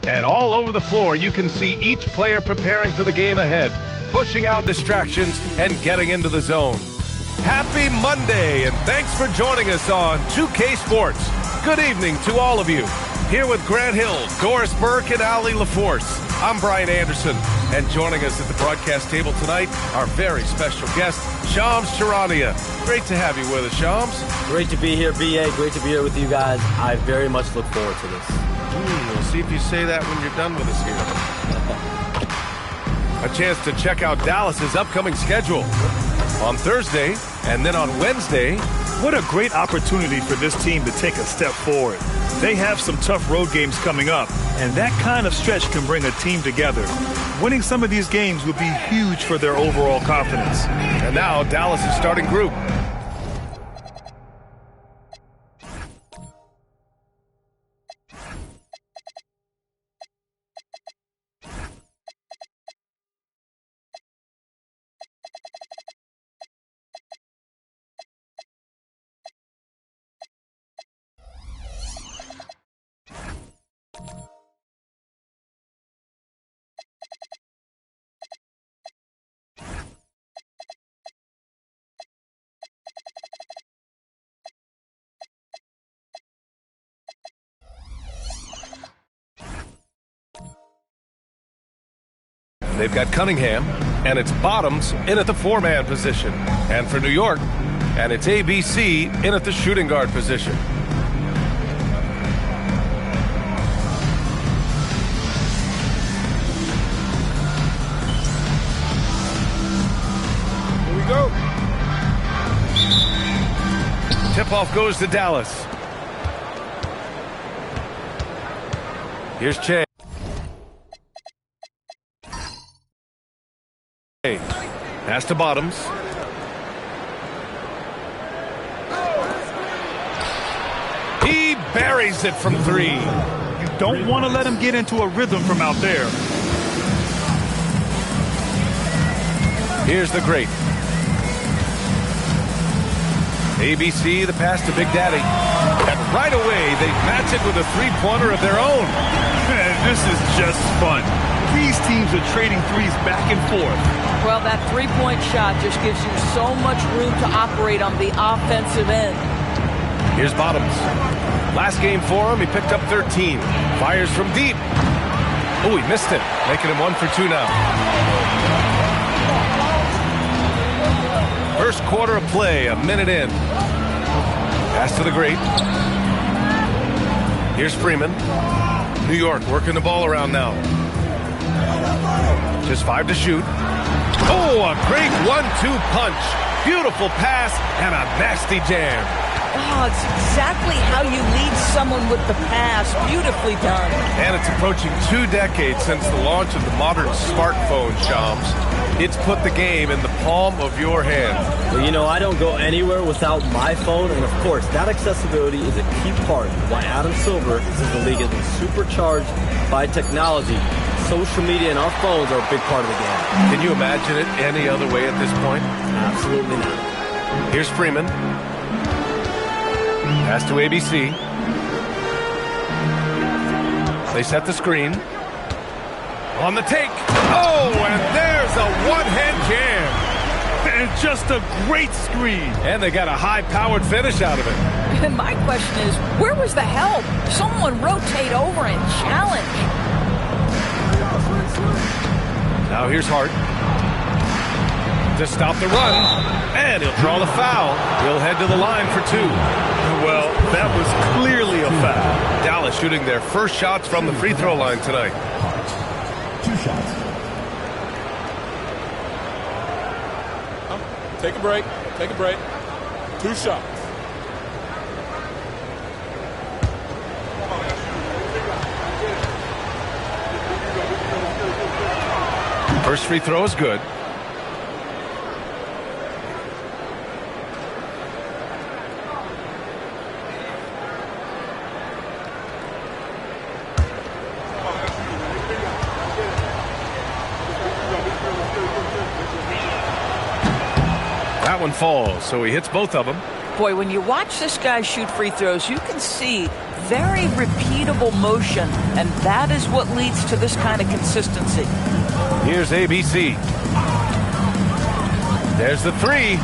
And all over the floor, you can see each player preparing for the game ahead, pushing out distractions and getting into the zone. Happy Monday, and thanks for joining us on 2K Sports. Good evening to all of you. Here with Grant Hill, Doris Burke, and Ali LaForce, I'm Brian Anderson. And joining us at the broadcast table tonight, our very special guest, Shams Charania. Great to have you with us, Shams. Great to be here, BA. Great to be here with you guys. I very much look forward to this. We'll see if you say that when you're done with us here. A chance to check out Dallas's upcoming schedule on Thursday and then on Wednesday. What a great opportunity for this team to take a step forward. They have some tough road games coming up, and that kind of stretch can bring a team together. Winning some of these games would be huge for their overall confidence. And now Dallas's starting group. They've got Cunningham, and it's Bottoms in at the four-man position. And for New York, and it's ABC in at the shooting guard position. Here we go. Tip-off goes to Dallas. Here's Che. Pass to Bottoms. He buries it from three. You don't want to let him get into a rhythm from out there. Here's the great. ABC, the pass to Big Daddy. And right away, they match it with a three-pointer of their own. Man, this is just fun. These teams are trading threes back and forth. Well, that three-point shot just gives you so much room to operate on the offensive end. Here's Bottoms. Last game for him, he picked up 13. Fires from deep. Oh, he missed it, making him 1 for 2 now. First quarter of play, a minute in. Pass to the great. Here's Freeman. New York working the ball around now. Just 5 to shoot. Oh, a great 1-2 punch. Beautiful pass and a nasty jam. Oh, it's exactly how you lead someone with the pass. Beautifully done. And it's approaching 2 decades since the launch of the modern smartphone, Shams. It's put the game in the palm of your hand. Well, you know, I don't go anywhere without my phone, and of course, that accessibility is a key part of why Adam Silver says the league has been supercharged by technology. Social media and our phones are a big part of the game. Can you imagine it any other way at this point? Absolutely not. Here's Freeman. Pass to ABC. They set the screen. On the take. Oh, and there's a one-hand jam. And Just a great screen. And they got a high-powered finish out of it. And my question is, where was the help? Someone rotate over and challenge. Now here's Hart to stop the run, and he'll draw the foul. He'll head to the line for 2. Well, that was clearly a foul. Dallas shooting their first shots from the free throw line tonight. 2 shots. Take a break. Take a break. 2 shots. First free throw is good. That one falls, so he hits both of them. Boy, when you watch this guy shoot free throws, you can see very repeatable motion, and that is what leads to this kind of consistency. Here's ABC. There's the 3.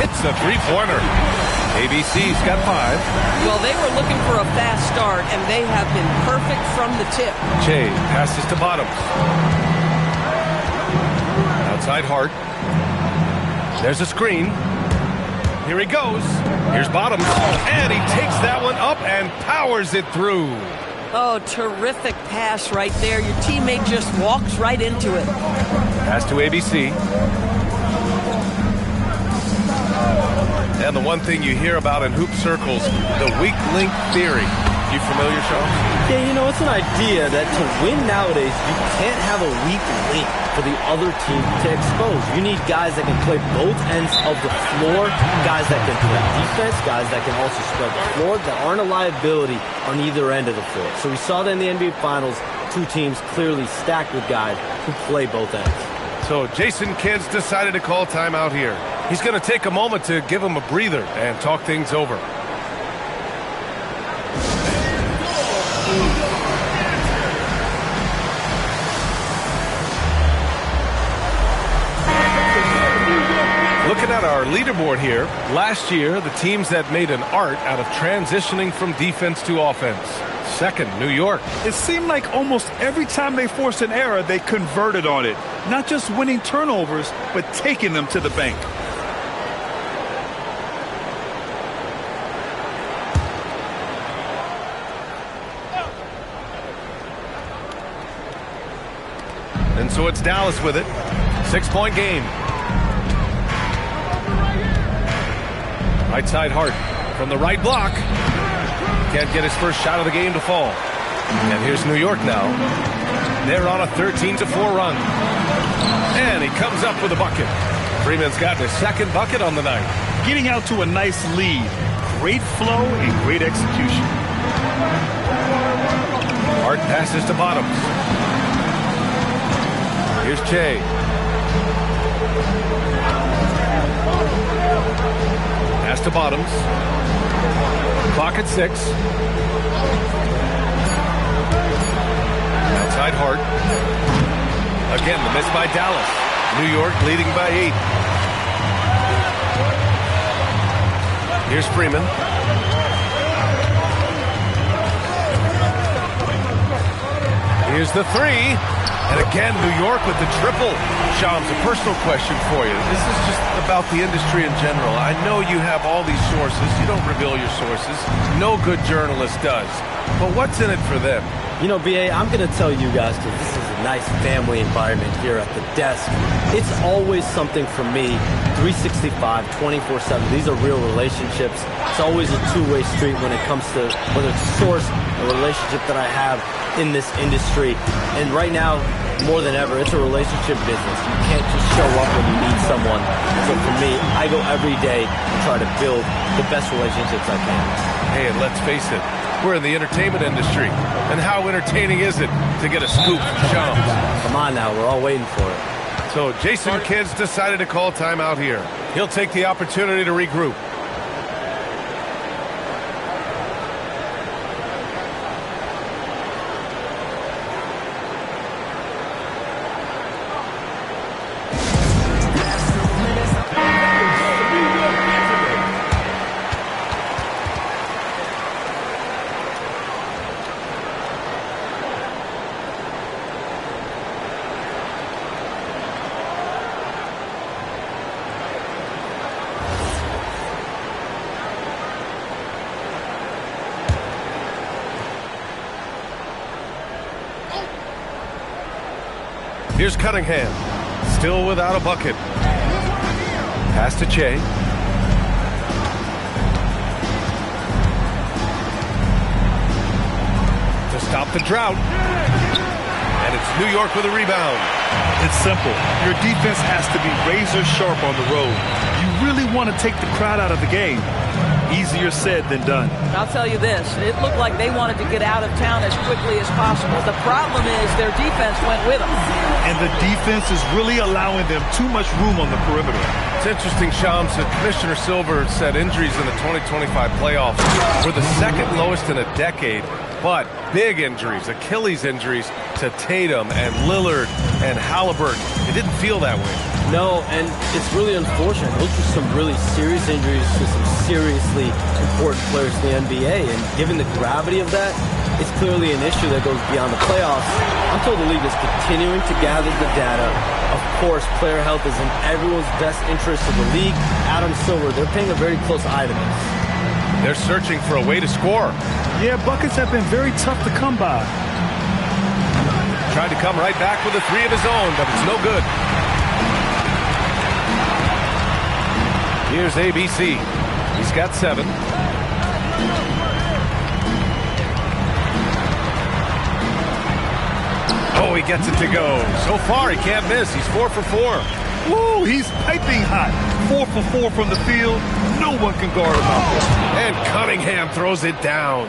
It's the three-pointer. ABC's got 5. Well, they were looking for a fast start, and they have been perfect from the tip. Che passes to Bottoms. Outside Hart. There's a screen. Here he goes. Here's Bottoms. And he takes that one up and powers it through. Oh, terrific pass right there. Your teammate just walks right into it. Pass to ABC. And the one thing you hear about in hoop circles, the weak link theory. You familiar, Sean? Yeah, you know, it's an idea that to win nowadays, you can't have a weak link for the other team to expose. You need guys that can play both ends of the floor, guys that can play defense, guys that can also spread the floor, that aren't a liability on either end of the floor. So we saw that in the NBA Finals, 2 teams clearly stacked with guys who play both ends. So Jason Kidd's decided to call timeout here. He's going to take a moment to give him a breather and talk things over. Looking at our leaderboard here, last year, the teams that made an art out of transitioning from defense to offense. Second, New York. It seemed like almost every time they forced an error, they converted on it. Not just winning turnovers, but taking them to the bank. And so it's Dallas with it. 6-point game. Right side Hart from the right block. Can't get his first shot of the game to fall. And here's New York now. They're on a 13-4 run. And he comes up with a bucket. Freeman's got his second bucket on the night. Getting out to a nice lead. Great flow and great execution. Hart passes to Bottoms. Here's Che. Pass to Bottoms. Clock at 6. Outside Hart. Again, the miss by Dallas. New York leading by 8. Here's Freeman. Here's the 3. And again, New York with the triple. Shams, a personal question for you. This is just about the industry in general. I know you have all these sources. You don't reveal your sources. No good journalist does. But what's in it for them? You know, BA, I'm going to tell you guys, because this is a nice family environment here at the desk. It's always something for me, 365, 24/7. These are real relationships. It's always a two-way street when it comes to whether it's a source, a relationship that I have in this industry. And right now, more than ever, it's a relationship business. You can't just show up when you need someone. So for me, I go every day to try to build the best relationships I can. Hey, and let's face it, we're in the entertainment industry. And how entertaining is it to get a scoop from Shams? Come on now, we're all waiting for it. So Jason Kidd's decided to call timeout here. He'll take the opportunity to regroup. Here's Cunningham. Still without a bucket. Pass to Che. To stop the drought. And it's New York with a rebound. It's simple. Your defense has to be razor sharp on the road. You really want to take the crowd out of the game. Easier said than done. I'll tell you this, it looked like they wanted to get out of town as quickly as possible. The problem is their defense went with them. And the defense is really allowing them too much room on the perimeter. It's interesting, Shams, that Commissioner Silver said injuries in the 2025 playoffs were the second lowest in a decade. But big injuries, Achilles injuries to Tatum and Lillard and Halliburton. It didn't feel that way. No, and it's really unfortunate. Those are some really serious injuries to some seriously important players in the NBA. And given the gravity of that, it's clearly an issue that goes beyond the playoffs. I'm told the league is continuing to gather the data. Of course, player health is in everyone's best interest of the league. Adam Silver, they're paying a very close eye to this. They're searching for a way to score. Yeah, buckets have been very tough to come by. Tried to come right back with a three of his own, but it's no good. Here's ABC. He's got 7. Oh, he gets it to go. So far, he can't miss. He's 4 for 4. Woo, he's piping hot. 4 for 4 from the field. No one can guard him out there. And Cunningham throws it down.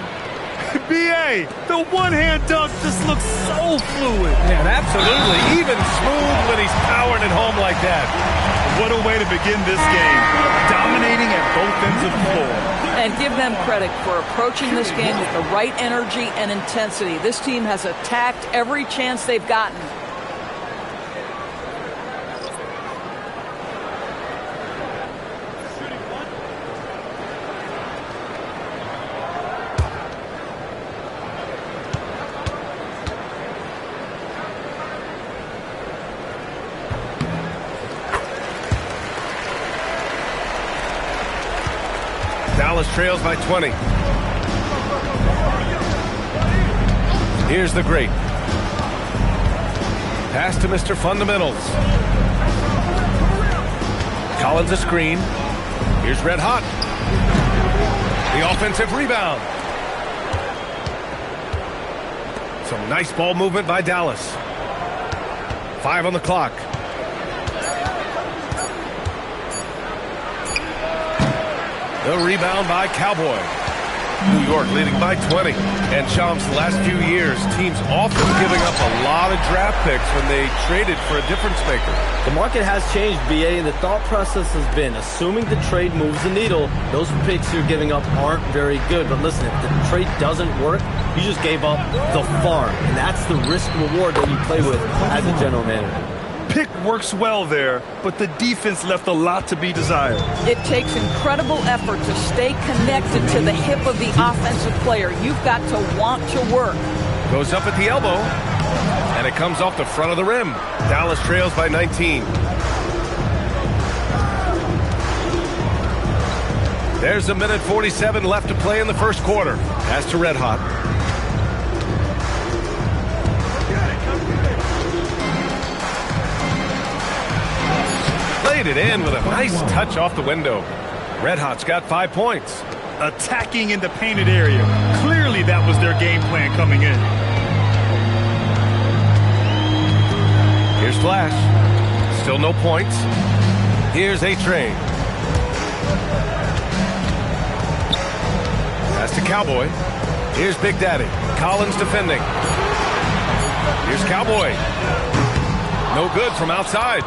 BA, the one-hand dunk just looks so fluid. Man, absolutely. Even smooth when he's powering it home like that. What a way to begin this game. Dominating at both ends of the floor. And give them credit for approaching this game with the right energy and intensity. This team has attacked every chance they've gotten. Dallas trails by 20. Here's the great. Pass to Mr. Fundamentals. Collins a screen. Here's Red Hot. The offensive rebound. Some nice ball movement by Dallas. 5 on the clock. The rebound by Cowboy. New York leading by 20. And Shams, the last few years, teams often giving up a lot of draft picks when they traded for a difference maker. The market has changed, BA, and the thought process has been, assuming the trade moves the needle, those picks you're giving up aren't very good. But listen, if the trade doesn't work, you just gave up the farm. And that's the risk-reward that you play with as a general manager. Pick works well there, but the defense left a lot to be desired. It takes incredible effort to stay connected to the hip of the offensive player. You've got to want to work. Goes up at the elbow, and it comes off the front of the rim. Dallas trails by 19. There's 1:47 left to play in the first quarter. Pass to Red Hot. Played it in with a nice touch off the window. Red Hot's got 5 points. Attacking in the painted area. Clearly that was their game plan coming in. Here's Flash. Still no points. Here's A-Train. Pass to Cowboy. Here's Big Daddy. Collins defending. Here's Cowboy. No good from outside.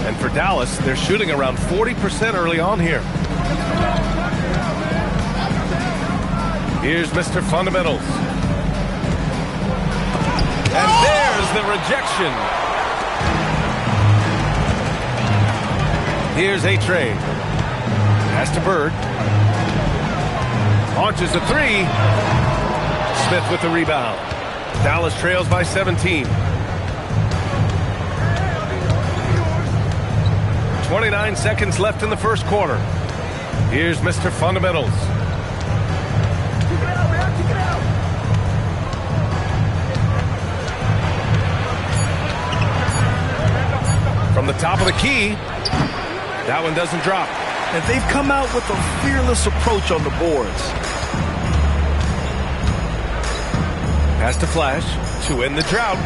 And for Dallas, they're shooting around 40% early on here. Here's Mr. Fundamentals. And there's the rejection. Here's A-Train. Pass to Bird. Launches a 3. Smith with the rebound. Dallas trails by 17. 29 seconds left in the first quarter. Here's Mr. Fundamentals. From the top of the key. That one doesn't drop. And they've come out with a fearless approach on the boards. Pass to Flash to end the drought.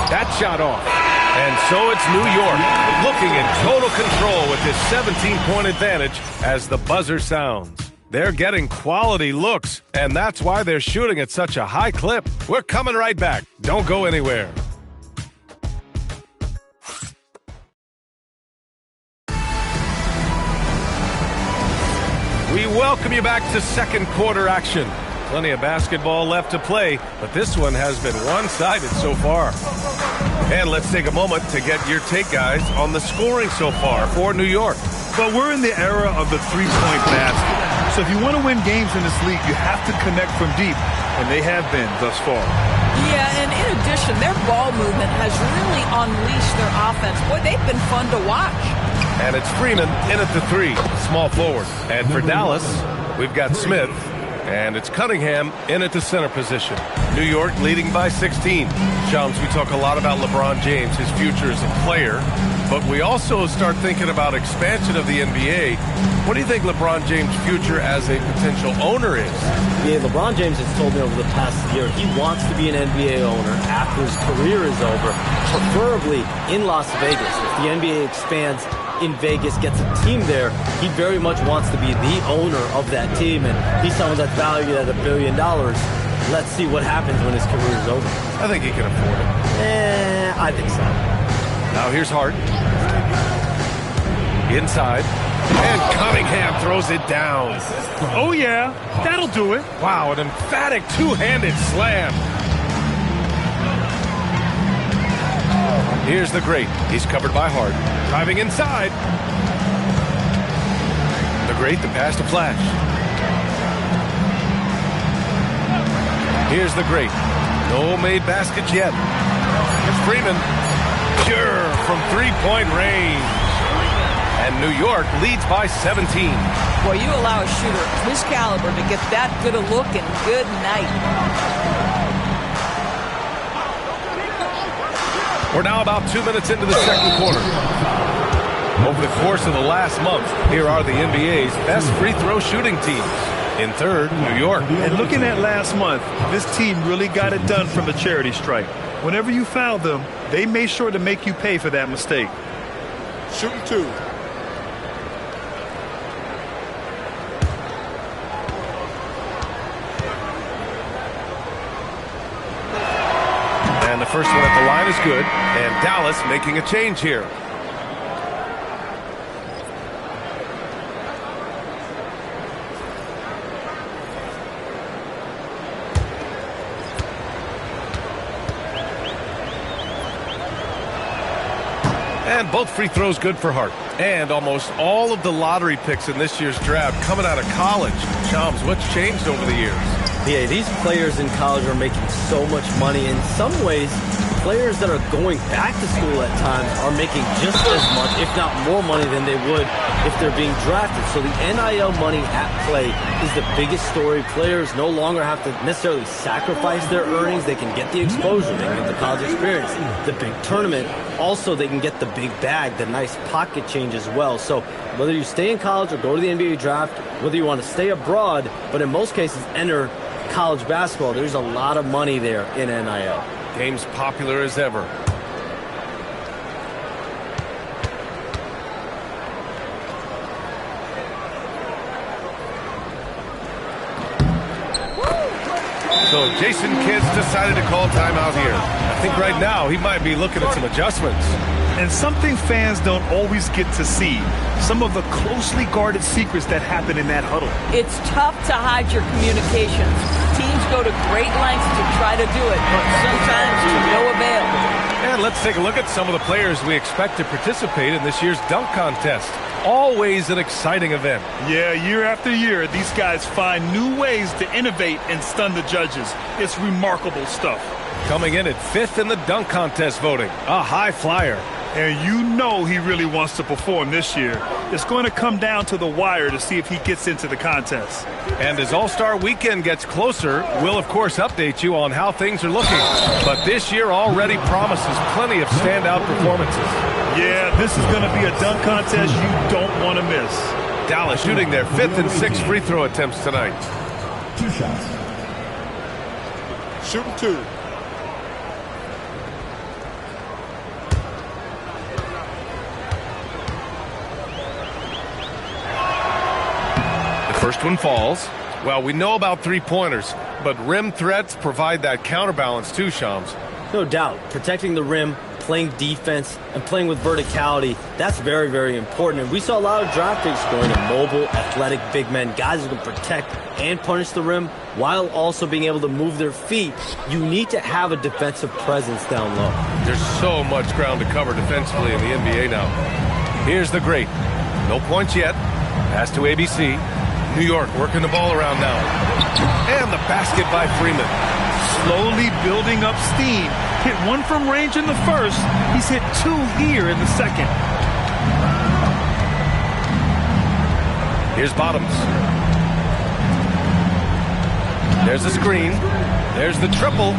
That shot off. And so it's New York looking in total control with this 17-point advantage as the buzzer sounds. They're getting quality looks, and that's why they're shooting at such a high clip. We're coming right back. Don't go anywhere. We welcome you back to second quarter action. Plenty of basketball left to play, but this one has been one-sided so far. And let's take a moment to get your take, guys, on the scoring so far for New York. But we're in the era of the three-point basket. So if you want to win games in this league, you have to connect from deep, and they have been thus far. Yeah, and in addition, their ball movement has really unleashed their offense. Boy, they've been fun to watch. And it's Freeman in at the three, small forward. And for Dallas, we've got Smith. And it's Cunningham in at the center position. New York leading by 16. Shams, we talk a lot about LeBron James, his future as a player, but we also start thinking about expansion of the NBA. What do you think LeBron James' future as a potential owner is? Yeah, LeBron James has told me over the past year he wants to be an NBA owner after his career is over, preferably in Las Vegas. If the NBA expands in Vegas, gets a team there, he very much wants to be the owner of that team, and he's someone that's valued at $1 billion. Let's see what happens when his career is over. I think he can afford it. I think so. Now here's Hart. Inside. And Cunningham throws it down. Oh, yeah. That'll do it. Wow, an emphatic two-handed slam. Here's the Great. He's covered by Hart. Driving inside. The Great, the pass to Flash. Here's the Great. No made baskets yet. Here's Freeman. Pure from three-point range. And New York leads by 17. Boy, you allow a shooter of his caliber to get that good a look, and good night. We're now about 2 minutes into the second quarter. Over the course of the last month, here are the NBA's best free throw shooting teams. In third, New York. And looking at last month, this team really got it done from the charity stripe. Whenever you fouled them, they made sure to make you pay for that mistake. Shooting two. And the first one at the line is good. And Dallas making a change here. And both free throws good for Hart. And almost all of the lottery picks in this year's draft coming out of college. Shams, what's changed over the years? Yeah, these players in college are making so much money. In some ways, players that are going back to school at times are making just as much, if not more money than they would if they're being drafted. So the NIL money at play is the biggest story. Players no longer have to necessarily sacrifice their earnings. They can get the exposure. They can get the college experience, the big tournament. Also, they can get the big bag, the nice pocket change as well. So whether you stay in college or go to the NBA draft, whether you want to stay abroad, but in most cases enter college basketball, there's a lot of money there in NIL. Game's popular as ever. So Jason Kidd's decided to call timeout here. I think right now he might be looking at some adjustments. And something fans don't always get to see, some of the closely guarded secrets that happen in that huddle. It's tough to hide your communications. Teams go to great lengths to try to do it, but sometimes to no avail. And let's take a look at some of the players we expect to participate in this year's dunk contest. Always an exciting event. Yeah, year after year, these guys find new ways to innovate and stun the judges. It's remarkable stuff. Coming in at fifth in the dunk contest voting, a high flyer. And you know he really wants to perform this year. It's going to come down to the wire to see if he gets into the contest. And as All-Star Weekend gets closer, we'll of course update you on how things are looking. But this year already promises plenty of standout performances. Yeah, this is going to be a dunk contest you don't want to miss. Dallas shooting their 5th and 6th free throw attempts tonight. 2 shots. Shooting 2. The first one falls. Well, we know about three-pointers, but rim threats provide that counterbalance too, Shams. No doubt. Protecting the rim, playing defense, and playing with verticality, that's very, very important. And we saw a lot of draft picks going to mobile, athletic big men, guys who can protect and punish the rim while also being able to move their feet. You need to have a defensive presence down low. There's so much ground to cover defensively in the NBA now. Here's the great. No points yet. Pass to ABC. New York working the ball around now. And the basket by Freeman. Slowly building up steam. Hit 1 from range in the first. He's hit 2 here in the second. Here's Bottoms. There's a screen. There's the triple.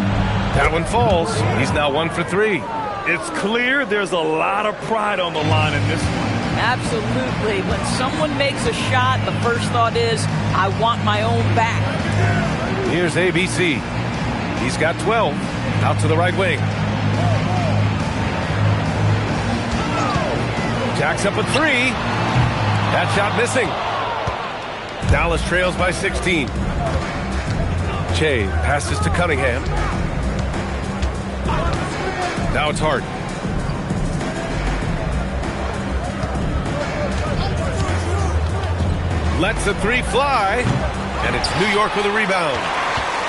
That one falls. He's now 1 for 3. It's clear there's a lot of pride on the line in this one. Absolutely. When someone makes a shot, the first thought is, I want my own back. Here's ABC. He's got 12. Out to the right wing. Jacks up a 3. That shot missing. Dallas trails by 16. Che passes to Cunningham. Now it's Hart. Lets the 3 fly, and it's New York with a rebound.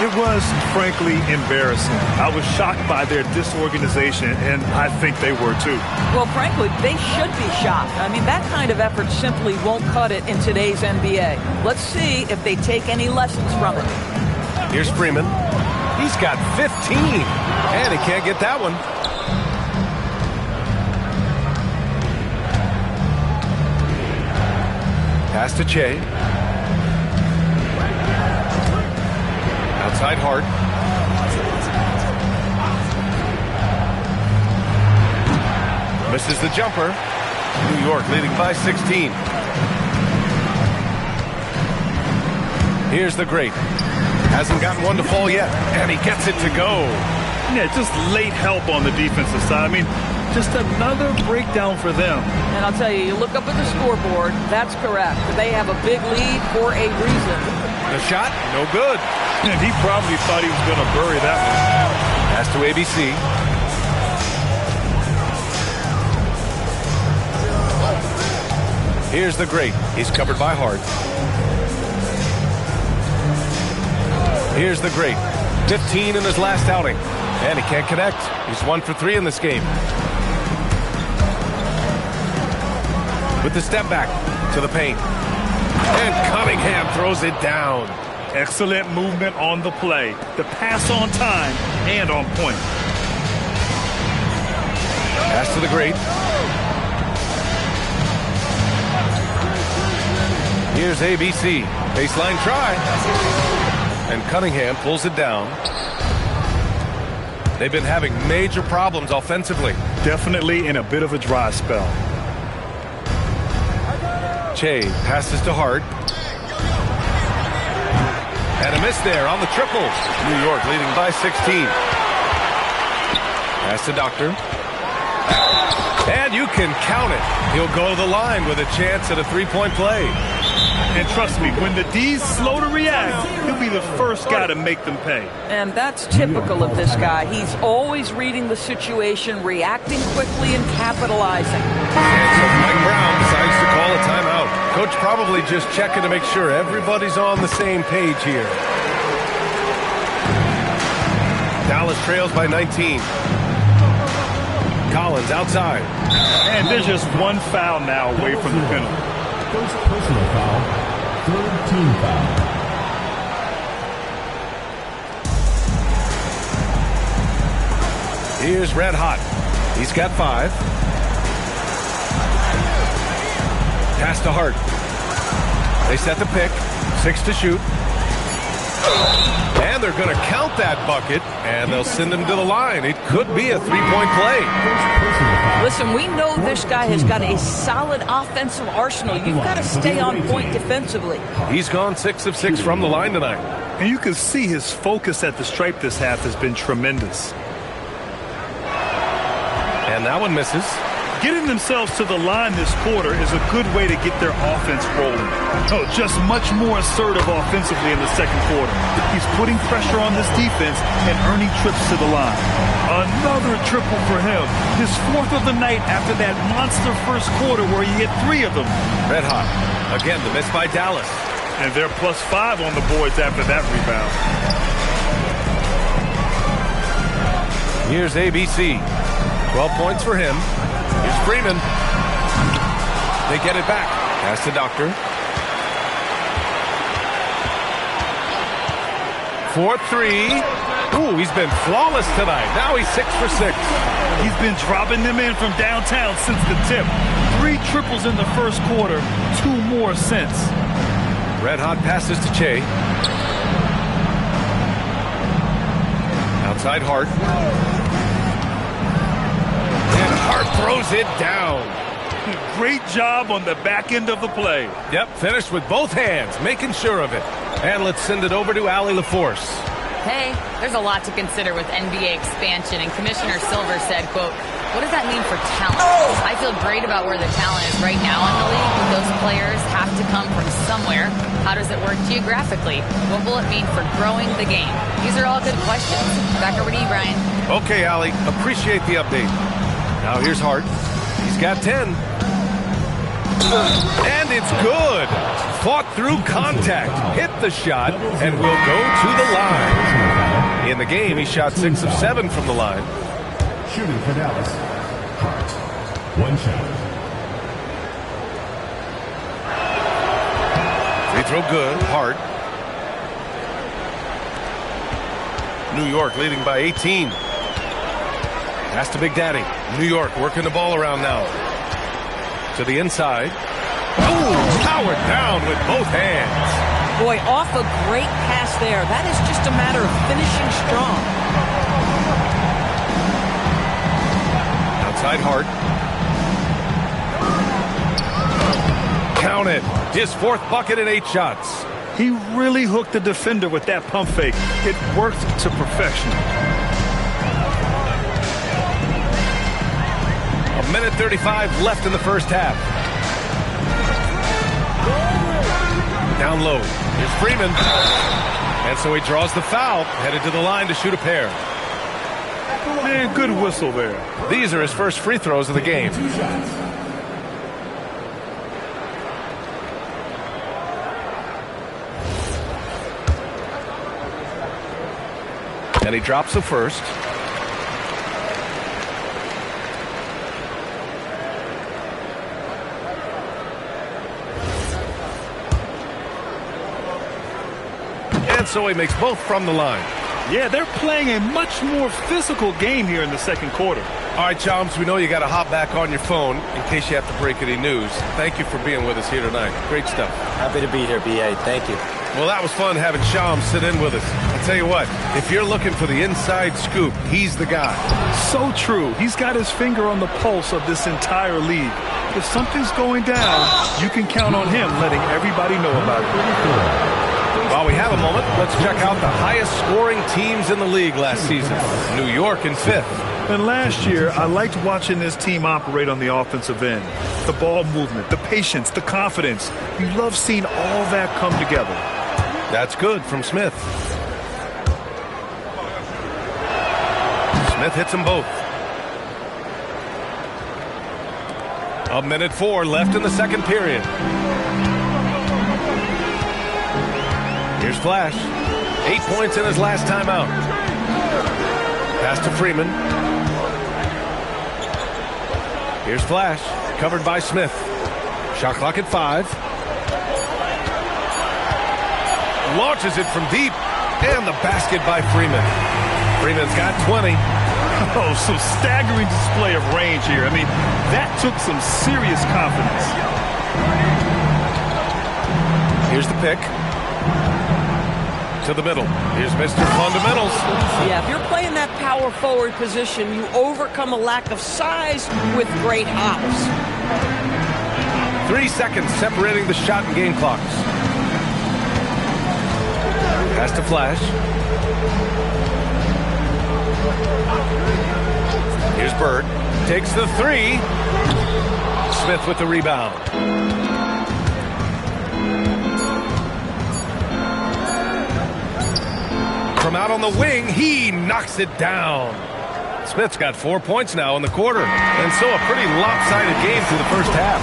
It was, frankly, embarrassing. I was shocked by their disorganization, and I think they were too. Well, frankly, they should be shocked. I mean, that kind of effort simply won't cut it in today's NBA. Let's see if they take any lessons from it. Here's Freeman. He's got 15, and he can't get that one. Pass to Che. Outside Hart. Misses the jumper. New York leading by 16. Here's the great. Hasn't gotten one to fall yet, and he gets it to go. Yeah, just late help on the defensive side. I mean, just another breakdown for them. And I'll tell you, you look up at the scoreboard, that's correct. They have a big lead for a reason. The shot, no good. And he probably thought he was going to bury that one. Pass to ABC. Here's the great. He's covered by Hart. Here's the great. 15 in his last outing. And he can't connect. He's 1 for 3 in this game. With the step back to the paint. And Cunningham throws it down. Excellent movement on the play. The pass on time and on point. Pass to the great. Here's ABC. Baseline try. And Cunningham pulls it down. They've been having major problems offensively. Definitely in a bit of a dry spell. Che passes to Hart. And a miss there on the triple. New York leading by 16. Pass to Doctor. And you can count it. He'll go to the line with a chance at a three-point play. And trust me, when the D's slow to react, he'll be the first guy to make them pay. And that's typical of this guy. He's always reading the situation, reacting quickly, and capitalizing. So Mike Brown decides to call a timeout. Coach probably just checking to make sure everybody's on the same page here. Dallas trails by 19. Collins outside. And there's just one foul now away from the penalty. First personal foul, third team foul. Here's Red Hot. He's got 5. Pass to Hart. They set the pick. 6 to shoot. And they're going to count that bucket, and they'll send him to the line. It could be a three-point play. Listen, we know this guy has got a solid offensive arsenal. You've got to stay on point defensively. He's gone 6 of 6 from the line tonight. And you can see his focus at the stripe this half has been tremendous. And that one misses. Getting themselves to the line this quarter is a good way to get their offense rolling. Oh, just much more assertive offensively in the second quarter. He's putting pressure on this defense and earning trips to the line. Another triple for him. His 4th of the night after that monster first quarter where he hit 3 of them. Red hot. Again, the miss by Dallas. And they're +5 on the boards after that rebound. Here's ABC. 12 points for him. Here's Freeman. They get it back. Pass to Doctor. 4-3. Ooh, he's been flawless tonight. Now he's 6 for 6. He's been dropping them in from downtown since the tip. 3 triples in the first quarter, 2 more since. Red hot passes to Che. Outside Hart. And Hart throws it down. Great job on the back end of the play. Yep, finished with both hands, making sure of it. And let's send it over to Allie LaForce. Hey, there's a lot to consider with NBA expansion, and Commissioner Silver said, quote, what does that mean for talent? I feel great about where the talent is right now in the league, but those players have to come from somewhere. How does it work geographically? What will it mean for growing the game? These are all good questions. Back over to you, Brian. Okay, Allie, appreciate the update. Now here's Hart. He's got 10. And it's good. Fought through contact, hit the shot, and will go to the line. In the game, he shot 6 of 7 from the line. Shooting for Dallas. Hart. 1 shot. Free throw good. Hart. New York leading by 18. Pass to Big Daddy. New York working the ball around now. To the inside. Ooh, powered down with both hands. Boy, off a great pass there. That is just a matter of finishing strong. Outside Hart. Count it. His 4th bucket and 8 shots. He really hooked the defender with that pump fake. It worked to perfection. 1:35 left in the first half. Down low. Here's Freeman. And so he draws the foul, headed to the line to shoot a pair. Man, good whistle there. These are his first free throws of the game. 2 shots. And he drops the first. And so he makes both from the line. Yeah, they're playing a much more physical game here in the second quarter. All right, Chums, we know you got to hop back on your phone in case you have to break any news. Thank you for being with us here tonight. Great stuff. Happy to be here, BA. Thank you. Well, that was fun having Shams sit in with us. I'll tell you what, if you're looking for the inside scoop, he's the guy. So true. He's got his finger on the pulse of this entire league. If something's going down, you can count on him letting everybody know about it. While we have a moment, let's check out the highest scoring teams in the league last season. New York in 5th. And last year, I liked watching this team operate on the offensive end. The ball movement, the patience, the confidence. You love seeing all that come together. That's good from Smith. Smith hits them both. 1:04 left in the second period. Here's Flash. 8 points in his last timeout. Pass to Freeman. Here's Flash. Covered by Smith. Shot clock at 5. Launches it from deep. And the basket by Freeman. Freeman's got 20. Oh, some staggering display of range here. I mean, that took some serious confidence. Here's the pick. to the middle. Here's Mr. Fundamentals. Yeah, if you're playing that power forward position, you overcome a lack of size with great hops. 3 seconds separating the shot and game clocks. Pass to Flash. Here's Bird. Takes the 3. Smith with the rebound. From out on the wing, he knocks it down. Smith's got 4 points now in the quarter. And so a pretty lopsided game through the first half.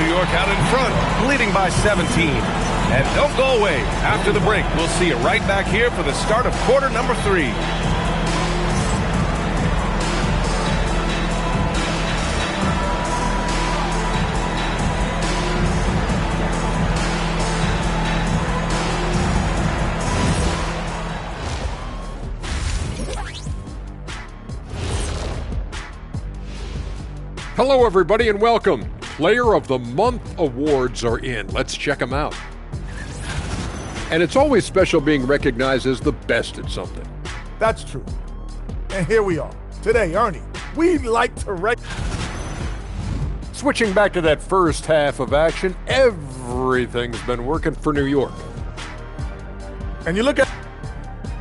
New York out in front, leading by 17. And don't go away. After the break, we'll see you right back here for the start of quarter number 3. Hello, everybody, and welcome. Player of the Month awards are in. Let's check them out. And it's always special being recognized as the best at something. That's true. And here we are. Today, Ernie, we'd like to Switching back to that first half of action, everything's been working for New York. And you look at...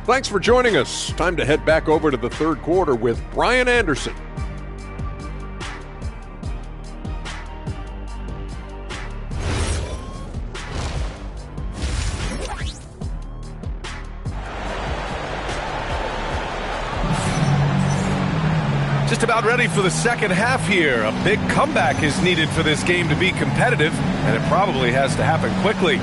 Thanks for joining us. Time to head back over to the third quarter with Brian Anderson. Just about ready for the second half here. A big comeback is needed for this game to be competitive, and it probably has to happen quickly.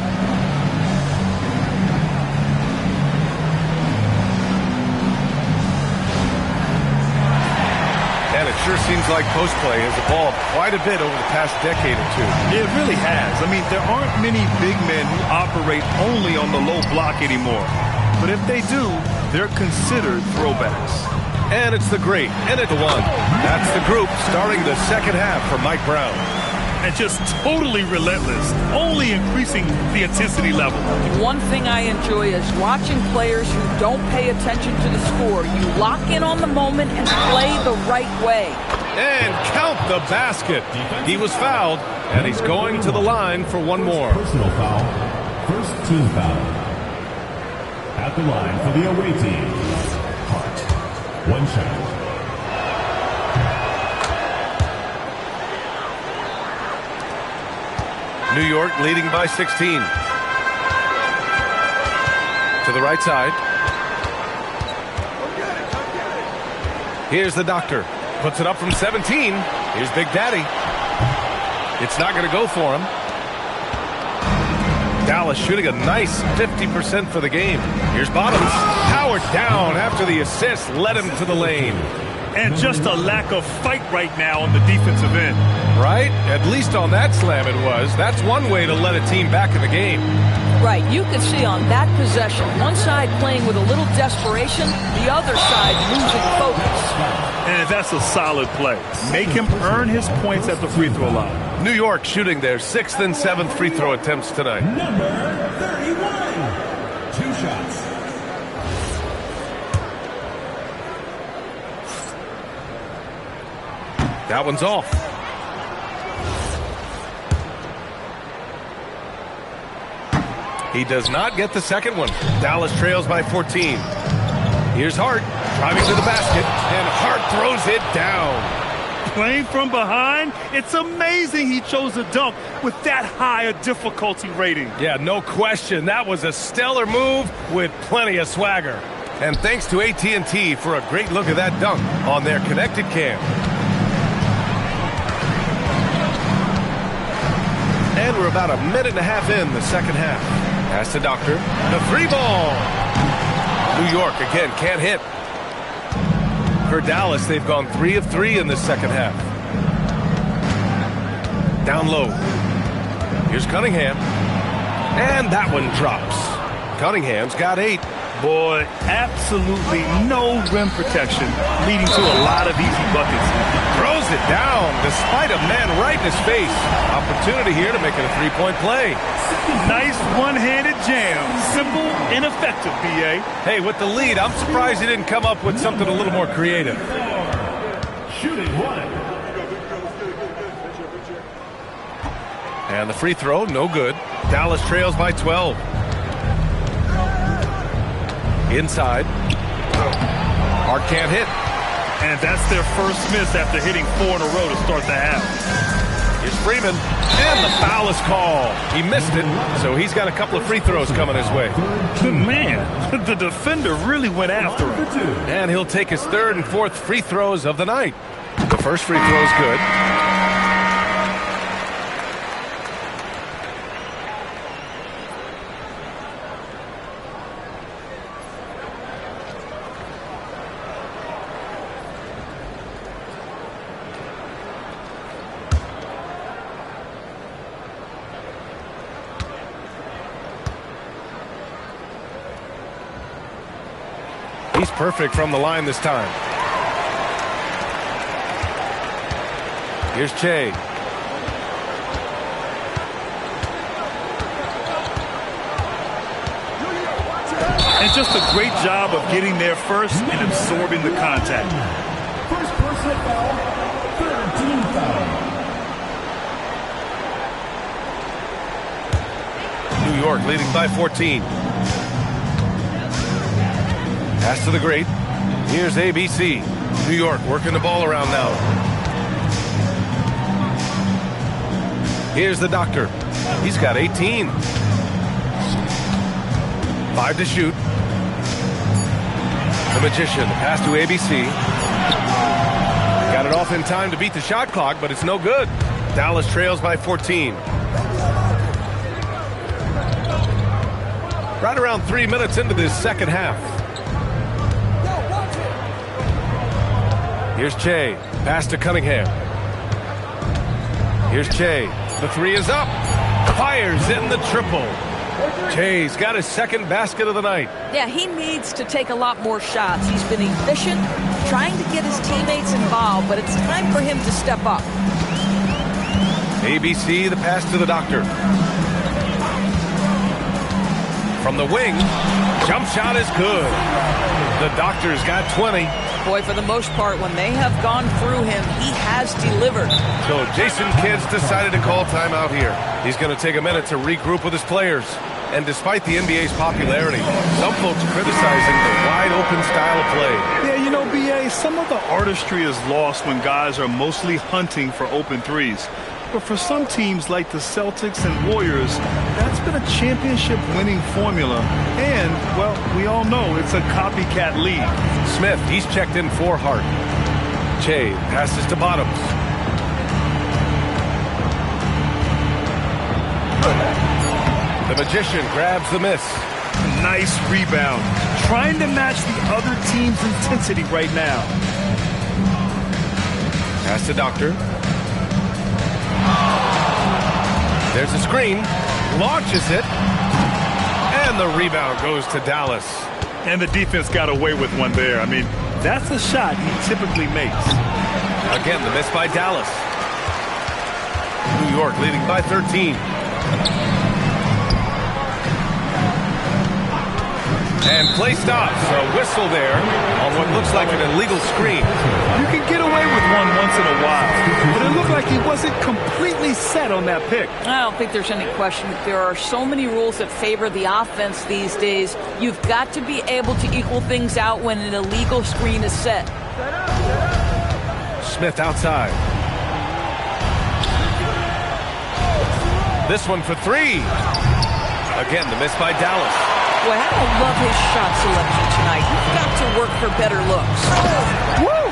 And it sure seems like post play has evolved quite a bit over the past decade or two. It really has. I mean, there aren't many big men who operate only on the low block anymore. But if they do, they're considered throwbacks. And it's the great, and it's the one. That's the group starting the second half for Mike Brown. And just totally relentless, only increasing the intensity level. One thing I enjoy is watching players who don't pay attention to the score. You lock in on the moment and play the right way. And count the basket. He was fouled, and he's going to the line for one more. Personal foul. First team foul. At the line for the away team. One shot. New York leading by 16. To the right side. Here's the doctor. Puts it up from 17. Here's Big Daddy. It's not going to go for him. Dallas shooting a nice 50% for the game. Here's Bottoms. Powered down after the assist led him to the lane. And just a lack of fight right now on the defensive end. Right? At least on that slam it was. That's one way to let a team back in the game. Right, you can see on that possession, one side playing with a little desperation, the other side losing focus. And that's a solid play. Make him earn his points at the free throw line. New York shooting their 6th and 7th free throw attempts tonight. Number 31. 2 shots. That one's off. He does not get the second one. Dallas trails by 14. Here's Hart driving to the basket, and Hart throws it down. Playing from behind, it's amazing he chose a dunk with that high a difficulty rating. Yeah, no question. That was a stellar move with plenty of swagger. And thanks to AT&T for a great look at that dunk on their connected cam. And we're about a minute and a half in the second half. Pass to Doctor. The 3-ball. New York again can't hit. For Dallas, they've gone 3 of 3 in the second half. Down low. Here's Cunningham. And that one drops. Cunningham's got 8. Boy, absolutely no rim protection, leading to a lot of easy buckets. Throws throws it down despite a man right in his face. Opportunity here to make it a three-point play. Nice one-handed jam. Simple and effective, BA. Hey, with the lead, I'm surprised he didn't come up with something a little more creative. Shooting one. And the free throw, no good. Dallas trails by 12. Inside. Hart can't hit. And that's their first miss after hitting 4 in a row to start the half. Here's Freeman. And the foul is called. He missed it, so he's got a couple of free throws coming his way. Good man. The defender really went after him. And he'll take his third and fourth free throws of the night. The first free throw is good. He's perfect from the line this time. Here's Che. And just a great job of getting there first and absorbing the contact. First personal foul, third team foul. New York leading by 14. Pass to the great. Here's ABC. New York working the ball around now. Here's the doctor. He's got 18. 5 to shoot. The magician. Pass to ABC. Got it off in time to beat the shot clock, but it's no good. Dallas trails by 14. Right around 3 minutes into this second half. Here's Che. Pass to Cunningham. Here's Che. The three is up. Fires in the triple. Che's got his second basket of the night. Yeah, he needs to take a lot more shots. He's been efficient, trying to get his teammates involved, but it's time for him to step up. ABC, the pass to the doctor. From the wing, jump shot is good. The doctor's got 20. Boy, for the most part, when they have gone through him, he has delivered. So Jason Kidd's decided to call timeout here. He's going to take a minute to regroup with his players. And despite the NBA's popularity, some folks criticizing the wide-open style of play. Yeah, you know, BA, some of the artistry is lost when guys are mostly hunting for open threes. But for some teams like the Celtics and Warriors, that's been a championship-winning formula. And, well, we all know it's a copycat league. Smith, he's checked in for Hart. Che passes to Bottoms. The magician grabs the miss. Nice rebound. Trying to match the other team's intensity right now. Pass to Doctor. There's a screen. Launches it. And the rebound goes to Dallas. And the defense got away with one there. I mean, that's a shot he typically makes. Again, the miss by Dallas. New York leading by 13. And play stops. A whistle there on what looks like an illegal screen. You can get away with one once in a while, but it looked like he wasn't completely set on that pick. I don't think there's any question. There are so many rules that favor the offense these days. You've got to be able to equal things out when an illegal screen is set. Smith outside. This one for three. Again, the miss by Dallas. Boy, I don't love his shot selection tonight. You've got to work for better looks. Woo!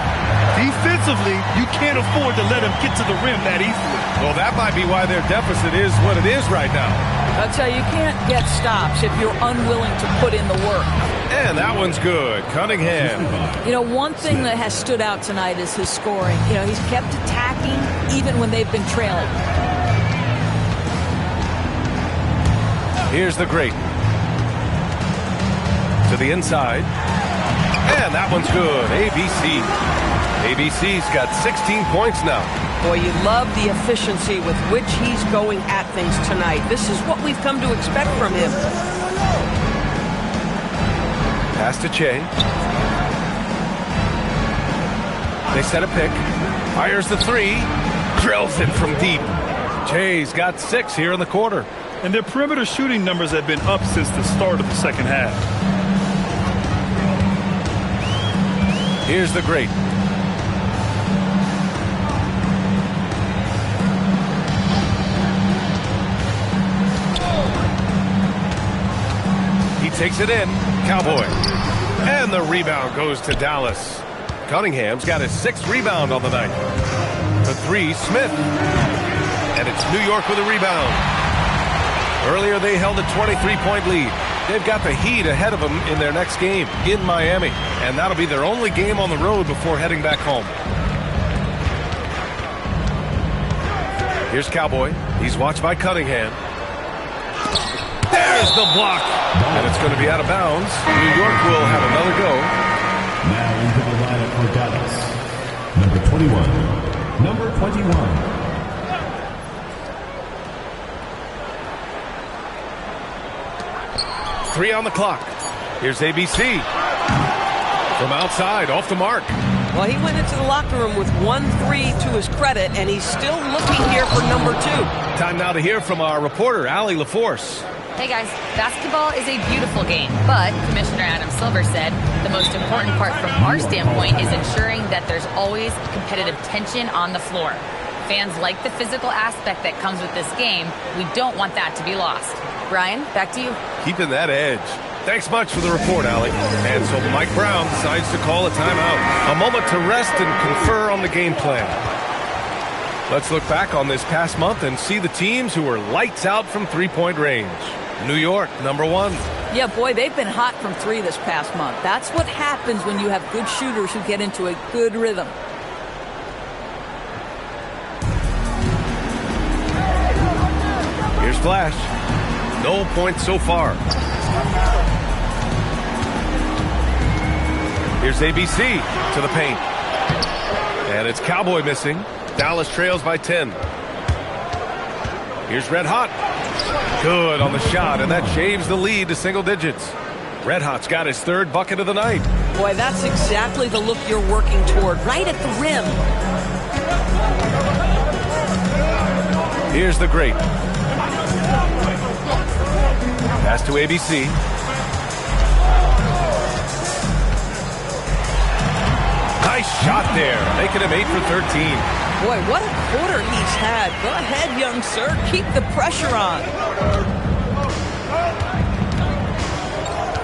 Defensively, you can't afford to let him get to the rim that easily. Well, that might be why their deficit is what it is right now. I'll tell you, you can't get stops if you're unwilling to put in the work. And that one's good. Cunningham. You know, one thing that has stood out tonight is his scoring. You know, he's kept attacking even when they've been trailing. Here's the great. To the inside. And that one's good. ABC. ABC's got 16 points now. Boy, you love the efficiency with which he's going at things tonight. This is what we've come to expect from him. Pass to Che. They set a pick. Fires the three. Drills it from deep. Che's got 6 here in the quarter. And their perimeter shooting numbers have been up since the start of the second half. Here's the great. He takes it in. Cowboy. And the rebound goes to Dallas. Cunningham's got his 6th rebound on the night. The 3, Smith. And it's New York with a rebound. Earlier they held a 23-point lead. They've got the Heat ahead of them in their next game in Miami. And that'll be their only game on the road before heading back home. Here's Cowboy. He's watched by Cunningham. There's the block. And it's going to be out of bounds. New York will have another go. Now into the lineup for Dallas. Number 21. Number 21. 3 on the clock. Here's ABC. From outside, off the mark. Well, he went into the locker room with 1 3 to his credit, and he's still looking here for number 2. Time now to hear from our reporter, Allie LaForce. Hey guys, basketball is a beautiful game, but Commissioner Adam Silver said the most important part from our standpoint is ensuring that there's always competitive tension on the floor. Fans like the physical aspect that comes with this game. We don't want that to be lost. Brian, back to you. Keeping that edge. Thanks much for the report, Allie. And so Mike Brown decides to call a timeout. A moment to rest and confer on the game plan. Let's look back on this past month and see the teams who were lights out from three-point range. New York, number 1. Yeah, boy, they've been hot from 3 this past month. That's what happens when you have good shooters who get into a good rhythm. Here's Flash. No points so far. Here's ABC to the paint. And it's Cowboy missing. Dallas trails by 10. Here's Red Hot. Good on the shot, and that shaves the lead to single digits. Red Hot's got his 3rd bucket of the night. Boy, that's exactly the look you're working toward, right at the rim. Here's the great. Pass to ABC. Nice shot there, making him 8 for 13. Boy, what a quarter he's had. Go ahead, young sir. Keep the pressure on.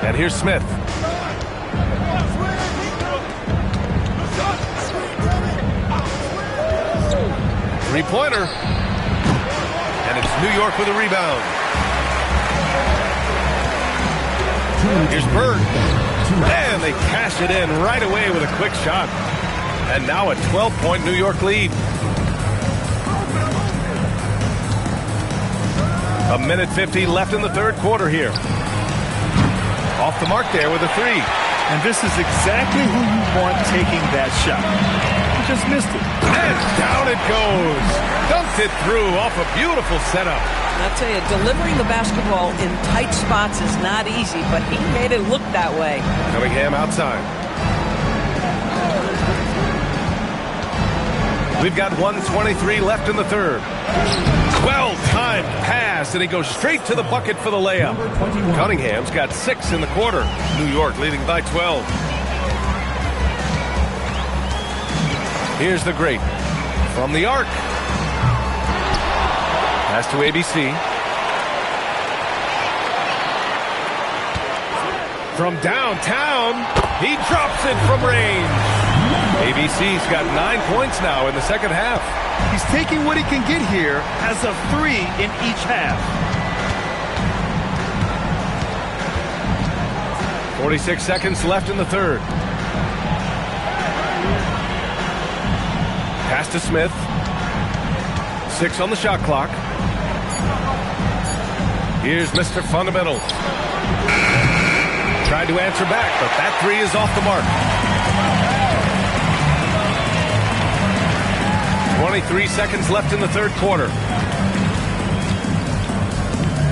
And here's Smith. Three-pointer. And it's New York with a rebound. Here's Bird. And they cash it in right away with a quick shot. And now a 12-point New York lead. A minute 50 left in the 3rd quarter here. Off the mark there with a 3. And this is exactly who you want taking that shot. He just missed it. And down it goes. Dunked it through off a beautiful setup. I'll tell you, delivering the basketball in tight spots is not easy, but he made it look that way. Cunningham outside. We've got 1:23 left in the 3rd. Well-timed pass, and he goes straight to the bucket for the layup. Cunningham's got 6 in the quarter. New York leading by 12. Here's the great. From the arc. Pass to ABC. From downtown, he drops it from range. ABC's got 9 points now in the second half. He's taking what he can get here as a 3 in each half. 46 seconds left in the 3rd. Pass to Smith. 6 on the shot clock. Here's Mr. Fundamental. Tried to answer back, but that three is off the mark. 23 seconds left in the third quarter.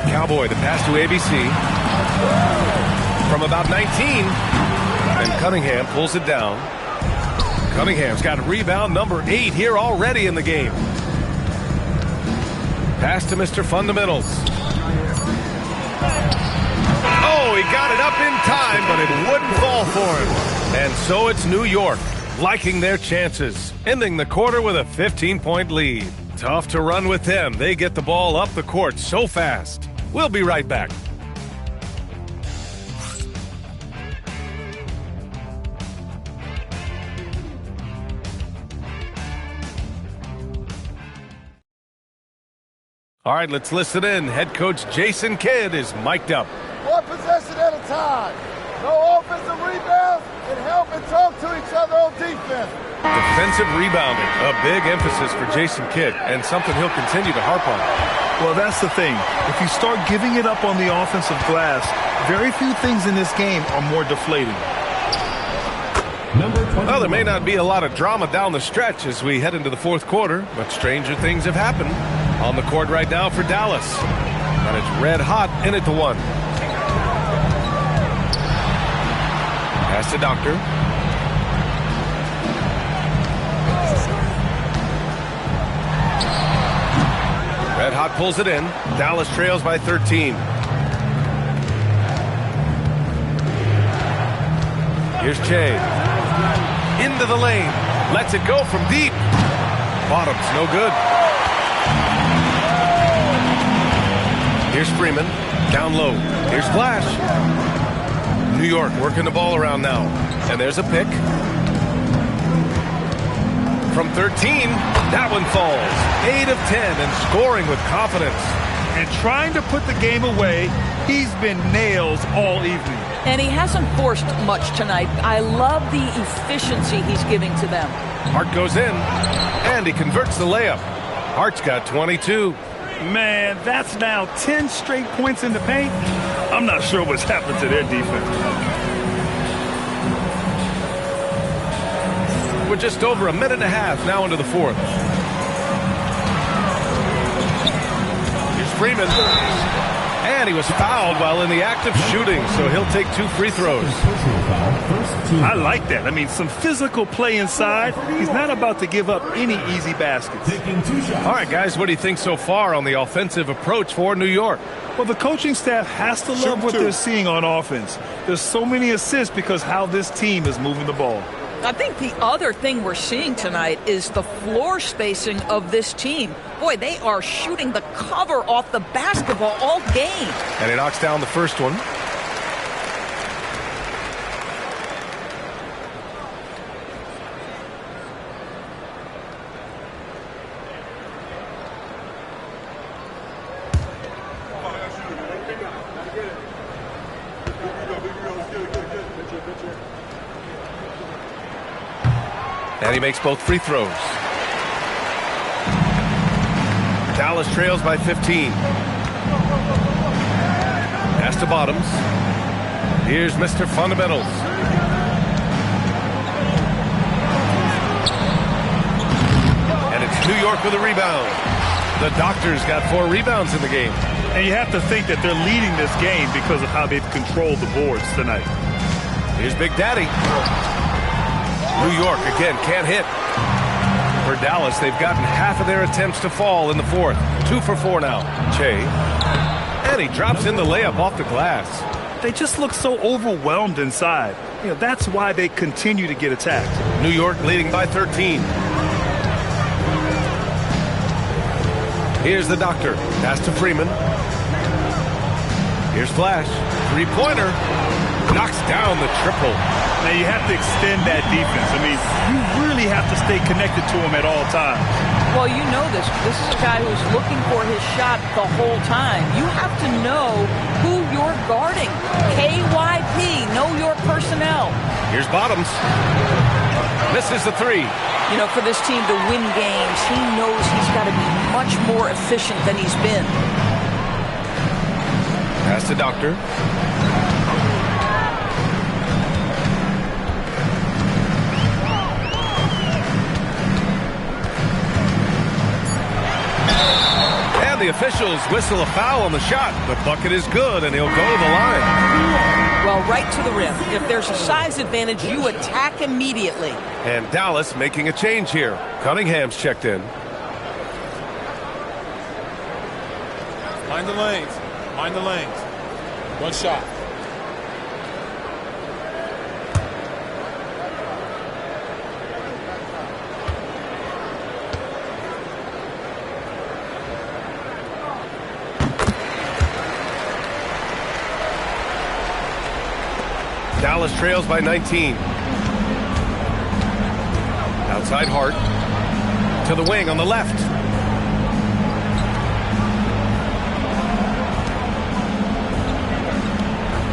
Cowboy to pass to ABC. From about 19. And Cunningham pulls it down. Cunningham's got rebound number 8 here already in the game. Pass to Mr. Fundamentals. Oh, he got it up in time, but it wouldn't fall for him. And so it's New York, liking their chances, ending the quarter with a 15-point lead. Tough to run with them. They get the ball up the court so fast. We'll be right back. All right, let's listen in. Head coach Jason Kidd is mic'd up. One possession at a time. No offensive rebounds, and help and talk to each other on defense. Defensive rebounding, a big emphasis for Jason Kidd, and something he'll continue to harp on. Well, that's the thing. If you start giving it up on the offensive glass, very few things in this game are more deflating. Well, there may not be a lot of drama down the stretch as we head into the fourth quarter, but stranger things have happened. On the court right now for Dallas. And it's red hot in it to 1. Pass to Doctor. Red hot pulls it in. Dallas trails by 13. Here's Che. Into the lane. Lets it go from deep. Bottom's no good. Here's Freeman, down low. Here's Flash. New York working the ball around now. And there's a pick. From 13, that one falls. 8 of 10 and scoring with confidence. And trying to put the game away, he's been nails all evening. And he hasn't forced much tonight. I love the efficiency he's giving to them. Hart goes in, and he converts the layup. Hart's got 22. Man, that's now 10 straight points in the paint. I'm not sure what's happened to their defense. We're just over a minute and a half now into the fourth. Here's Freeman. And he was fouled while in the act of shooting, so he'll take 2 free throws. I like that. I mean, some physical play inside. He's not about to give up any easy baskets. All right, guys, what do you think so far on the offensive approach for New York? Well, the coaching staff has to love what they're seeing on offense. There's so many assists because how this team is moving the ball. I think the other thing we're seeing tonight is the floor spacing of this team. Boy, they are shooting the cover off the basketball all game. And he knocks down the first one. And he makes both free throws. Dallas trails by 15. Pass to Bottoms. Here's Mr. Fundamentals. And it's New York with a rebound. The Doctors got 4 rebounds in the game. And you have to think that they're leading this game because of how they've controlled the boards tonight. Here's Big Daddy. New York, again, can't hit. For Dallas, they've gotten half of their attempts to fall in the fourth. 2 for 4 now. Che. And he drops in the layup off the glass. They just look so overwhelmed inside. You know, that's why they continue to get attacked. New York leading by 13. Here's the Doctor. Pass to Freeman. Here's Flash. 3-pointer. Knocks down the triple. Now you have to extend that defense. I mean, you really have to stay connected to him at all times. Well, you know this. This is a guy who's looking for his shot the whole time. You have to know who you're guarding. KYP, know your personnel. Here's Bottoms. Misses the 3. You know, for this team to win games, he knows he's got to be much more efficient than he's been. Pass to Doctor. the officials whistle a foul on the shot. The bucket is good, and he'll go to the line. Well, right to the rim. If there's a size advantage, you attack immediately. And Dallas making a change here. Cunningham's checked in. Mind the lanes. Mind the lanes. One shot. Dallas trails by 19. Outside Hart. To the wing on the left.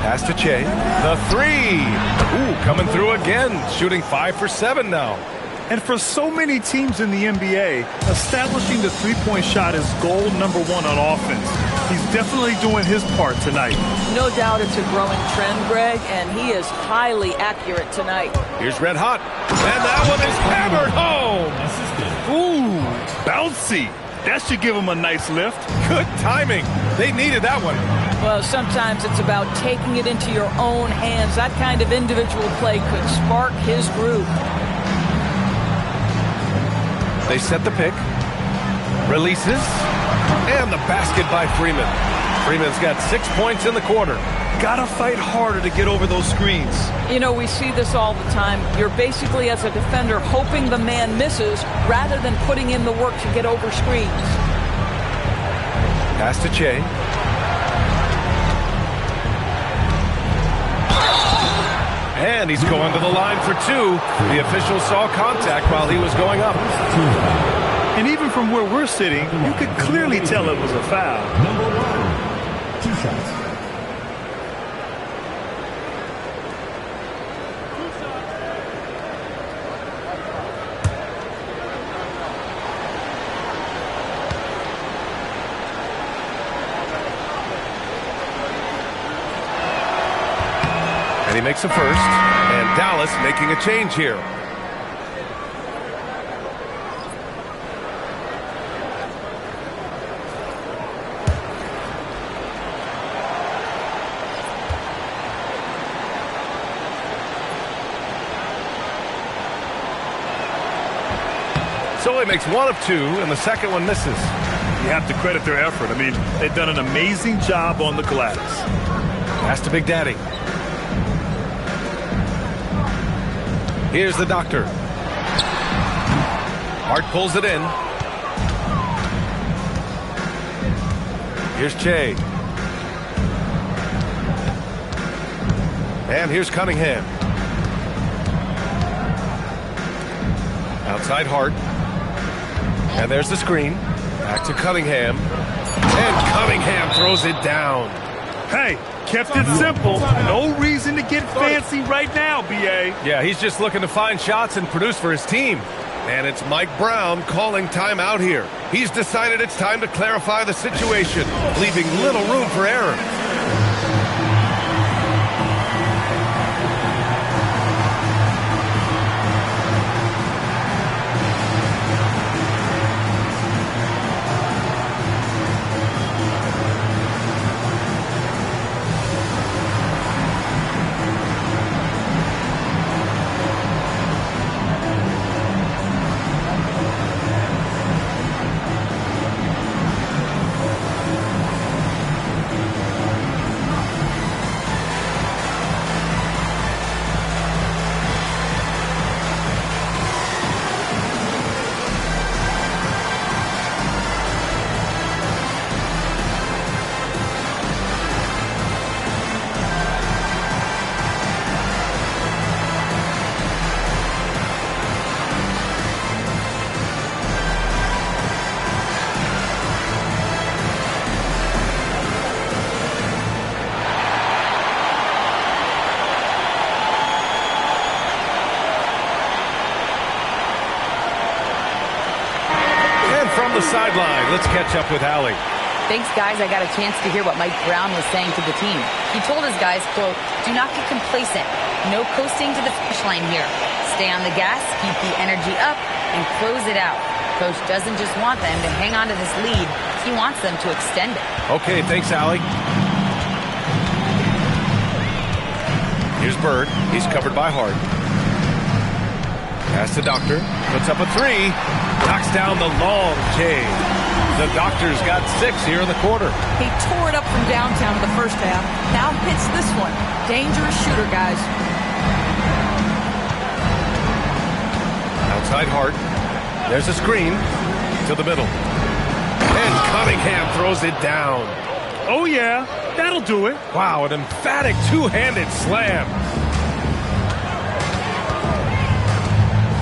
Pass to Che. The three. Ooh, coming through again. Shooting 5 for 7 now. And for so many teams in the NBA, establishing the three-point shot is goal number one on offense. He's definitely doing his part tonight. No doubt it's a growing trend, Greg, and he is highly accurate tonight. Here's Red Hot. And that one is hammered home. Ooh, bouncy. That should give him a nice lift. Good timing. They needed that one. Well, sometimes it's about taking it into your own hands. That kind of individual play could spark his groove. They set the pick. Releases. And the basket by Freeman. Freeman's got 6 points in the quarter. Gotta fight harder to get over those screens. You know, we see this all the time. You're basically, as a defender, hoping the man misses rather than putting in the work to get over screens. Pass to Che. And he's going to the line for two. The official saw contact while he was going up. And even from where we're sitting, you could clearly tell it was a foul. Number 1. 2 shots. And he makes a first. And Dallas making a change here. So he makes 1 of 2, and the second one misses. You have to credit their effort. I mean, they've done an amazing job on the glass. Pass to Big Daddy. Here's the doctor. Hart pulls it in. Here's Che. And here's Cunningham. Outside Hart. And there's the screen. Back to Cunningham. And Cunningham throws it down. Hey, kept it simple. No reason to get fancy right now, B.A. Yeah, he's just looking to find shots and produce for his team. And it's Mike Brown calling timeout here. He's decided it's time to clarify the situation, leaving little room for error. From the sideline, let's catch up with Allie. Thanks, guys. I got a chance to hear what Mike Brown was saying to the team. He told his guys, quote, "Do not get complacent. No coasting to the finish line here. Stay on the gas, keep the energy up, and close it out. Coach doesn't just want them to hang on to this lead, he wants them to extend it. Okay, thanks, Allie. Here's Bird. He's covered by Hart. Pass to Doctor. Puts up a three. Knocks down the long J. The Doctor's got 6 here in the quarter. He tore it up from downtown in the first half. Now hits this one. Dangerous shooter, guys. Outside Hart. There's a screen to the middle. And Cunningham throws it down. Oh, yeah. That'll do it. Wow, an emphatic two-handed slam.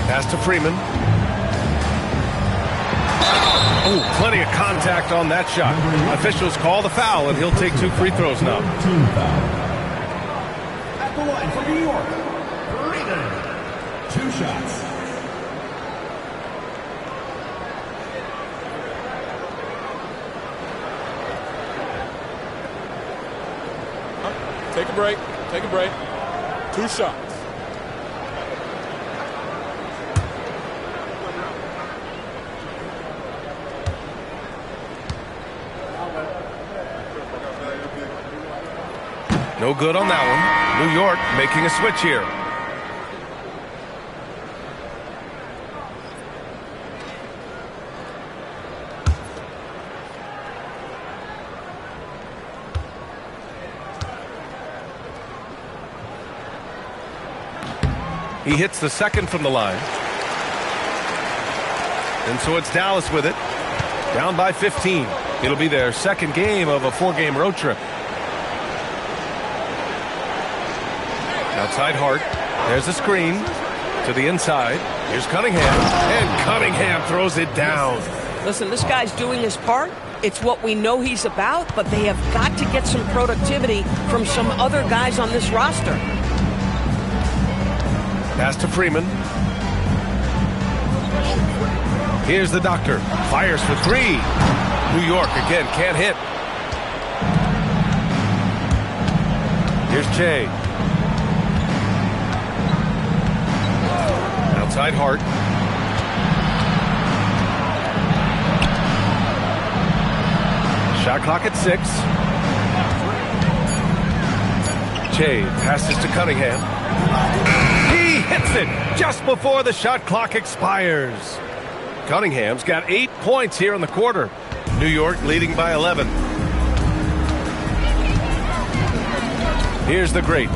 Pass to Freeman. Oh, plenty of contact on that shot. Officials call the foul, and he'll take 2 free throws now. Team foul. At the line for New York, Freeman. 2 shots. Take a break. Take a break. 2 shots. No good on that one. New York making a switch here. He hits the second from the line. And so it's Dallas with it. Down by 15. It'll be their second game of a 4-game road trip. Outside Hart. There's a screen to the inside. Here's Cunningham. And Cunningham throws it down. Listen, this guy's doing his part. It's what we know he's about, but they have got to get some productivity from some other guys on this roster. Pass to Freeman. Here's the Doctor. Fires for 3. New York again can't hit. Here's Che. Outside Hart. Shot clock at 6. Che passes to Cunningham. He hits it just before the shot clock expires. Cunningham's got 8 points here in the quarter. New York leading by 11. Here's the great.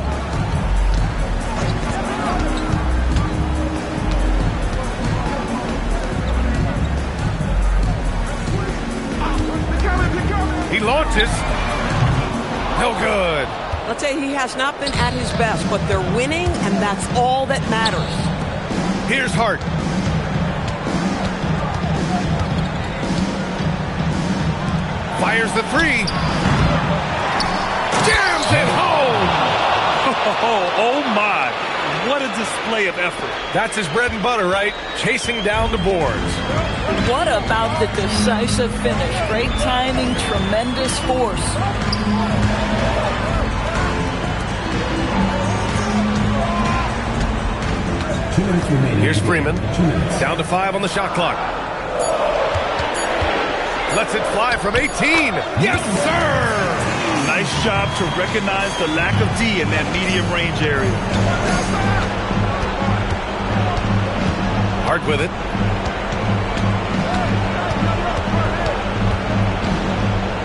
He launches. No good. Let's say he has not been at his best, but they're winning, and that's all that matters. Here's Hart. Fires the 3. Jams it home. Oh, my. What a display of effort. That's his bread and butter, right? Chasing down the boards. What about the decisive finish? Great timing, tremendous force. Here's Freeman. Down to 5 on the shot clock. Lets it fly from 18. Yes, sir! Nice job to recognize the lack of D in that medium range area. Hart with it.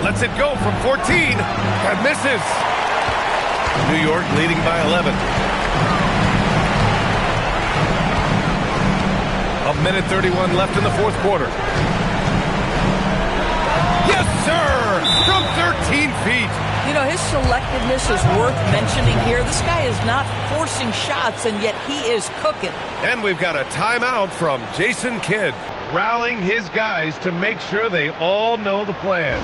Lets it go from 14 and misses. New York leading by 11. A minute 31 left in the fourth quarter. Yes, sir! From 13 feet. You know, his selectiveness is worth mentioning here. This guy is not forcing shots, and yet he is cooking. And we've got a timeout from Jason Kidd, rallying his guys to make sure they all know the plan.